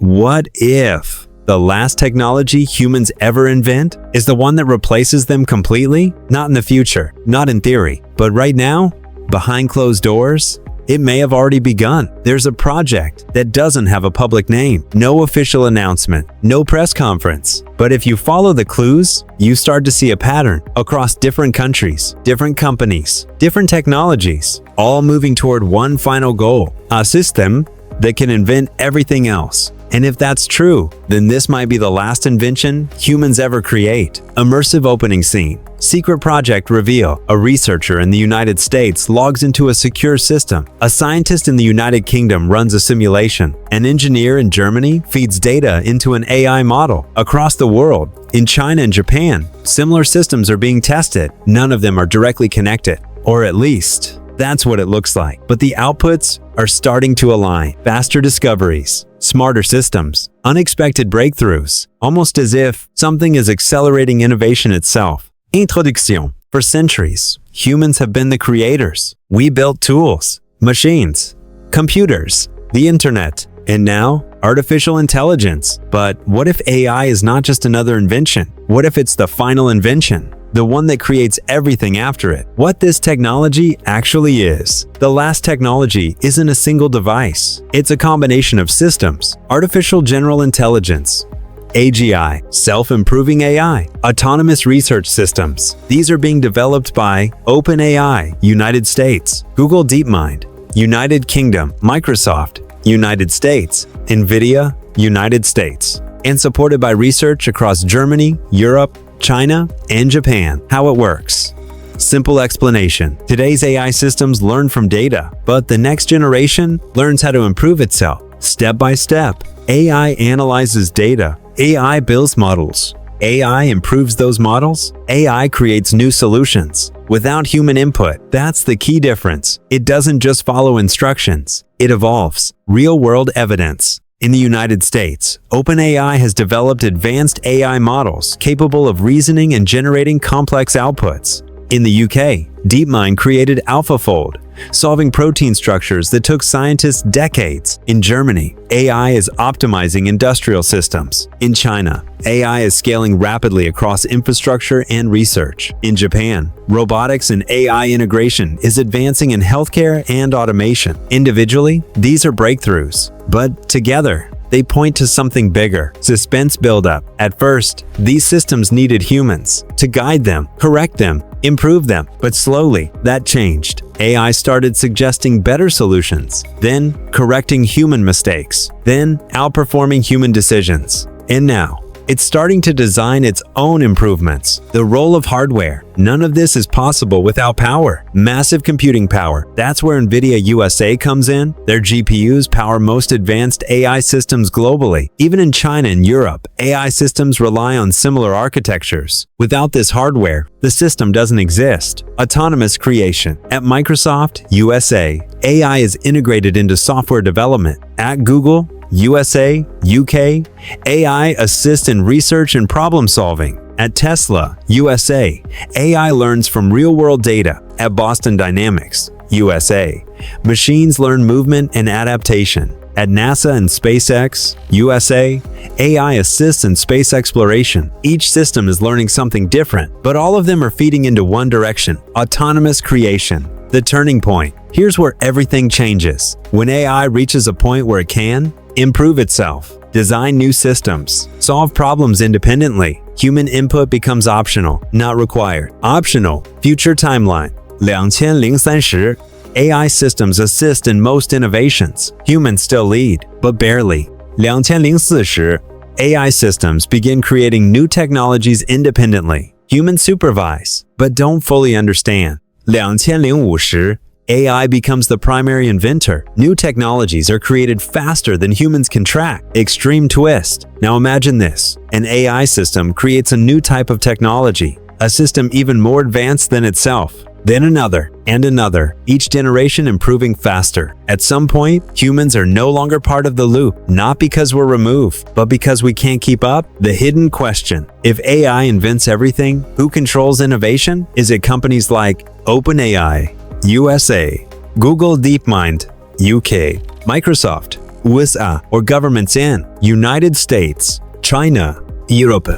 What if the last technology humans ever invent is the one that replaces them completely? Not in the future, not in theory, but right now, behind closed doors, it may have already begun. There's a project that doesn't have a public name, no official announcement, no press conference. But if you follow the clues, you start to see a pattern across different countries, different companies, different technologies, all moving toward one final goal, a system that can invent everything else. And if that's true, then this might be the last invention humans ever create. Immersive opening scene. Secret project reveal. A researcher in the United States logs into a secure system. A scientist in the United Kingdom runs a simulation. An engineer in Germany feeds data into an AI model. Across the world, in China and Japan, similar systems are being tested. None of them are directly connected, or at least that's what it looks like. But the outputs are starting to align. Faster discoveries, smarter systems, unexpected breakthroughs, almost as if something is accelerating innovation itself. Introduction. For centuries, humans have been the creators. We built tools, machines, computers, the internet, and now artificial intelligence. But what if AI is not just another invention? What if it's the final invention? The one that creates everything after it. What this technology actually is. The last technology isn't a single device. It's a combination of systems, artificial general intelligence, AGI, self-improving AI, autonomous research systems. These are being developed by OpenAI, United States, Google DeepMind, United Kingdom, Microsoft, United States, NVIDIA, United States, and supported by research across Germany, Europe, China, and Japan. How it works. Simple explanation. Today's AI systems learn from data, but the next generation learns how to improve itself. Step by step, AI analyzes data. AI builds models. AI improves those models. AI creates new solutions. Without human input, that's the key difference. It doesn't just follow instructions. It evolves. Real-world evidence. In the United States, OpenAI has developed advanced AI models capable of reasoning and generating complex outputs. In the UK, DeepMind created AlphaFold, solving protein structures that took scientists decades. In Germany, AI is optimizing industrial systems. In China, AI is scaling rapidly across infrastructure and research. In Japan, robotics and AI integration is advancing in healthcare and automation. Individually, these are breakthroughs, but together, they point to something bigger. Suspense buildup. At first, these systems needed humans to guide them, correct them, improve them. But slowly, that changed. AI started suggesting better solutions, then correcting human mistakes, then outperforming human decisions. And now, it's starting to design its own improvements. The role of hardware. None of this is possible without power. Massive computing power. That's where NVIDIA USA comes in. Their GPUs power most advanced AI systems globally. Even in China and Europe, AI systems rely on similar architectures. Without this hardware, the system doesn't exist. Autonomous creation. At Microsoft USA, AI is integrated into software development. At Google, USA, UK, AI assists in research and problem solving. At Tesla, USA, AI learns from real-world data. At Boston Dynamics, USA, machines learn movement and adaptation. At NASA and SpaceX, USA, AI assists in space exploration. Each system is learning something different, but all of them are feeding into one direction: autonomous creation. The turning point. Here's where everything changes. When AI reaches a point where it can improve itself, design new systems, solve problems independently, human input becomes optional, not required. Optional. Future timeline. 2030. AI systems assist in most innovations. Humans still lead, but barely. 2040. AI systems begin creating new technologies independently. Humans supervise, but don't fully understand. 2050. AI becomes the primary inventor. New technologies are created faster than humans can track. Extreme twist. Now imagine this. An AI system creates a new type of technology, a system even more advanced than itself. Then another, and another, each generation improving faster. At some point, humans are no longer part of the loop, not because we're removed, but because we can't keep up. The hidden question. If AI invents everything, who controls innovation? Is it companies like OpenAI, USA, Google DeepMind, UK, Microsoft, USA, or governments in United States, China, Europe.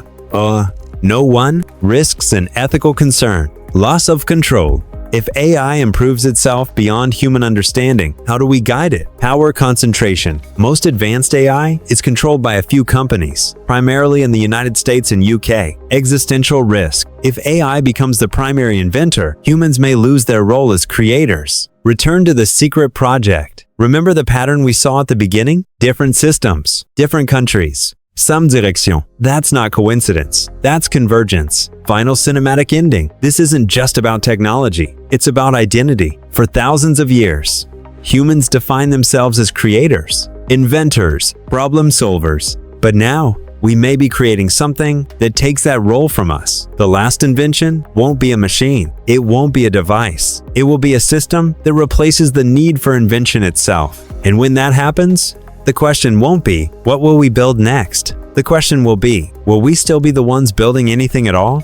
No one risks an ethical concern. Loss of control. If AI improves itself beyond human understanding, how do we guide it? Power concentration. Most advanced AI is controlled by a few companies, primarily in the United States and UK. Existential risk. If AI becomes the primary inventor, humans may lose their role as creators. Return to the secret project. Remember the pattern we saw at the beginning? Different systems, different countries. Some direction. That's not coincidence. That's convergence. Final cinematic ending. This isn't just about technology. It's about identity. For thousands of years, humans define themselves as creators, inventors, problem solvers. But now, we may be creating something that takes that role from us. The last invention won't be a machine. It won't be a device. It will be a system that replaces the need for invention itself. And when that happens, the question won't be, what will we build next? The question will be, will we still be the ones building anything at all?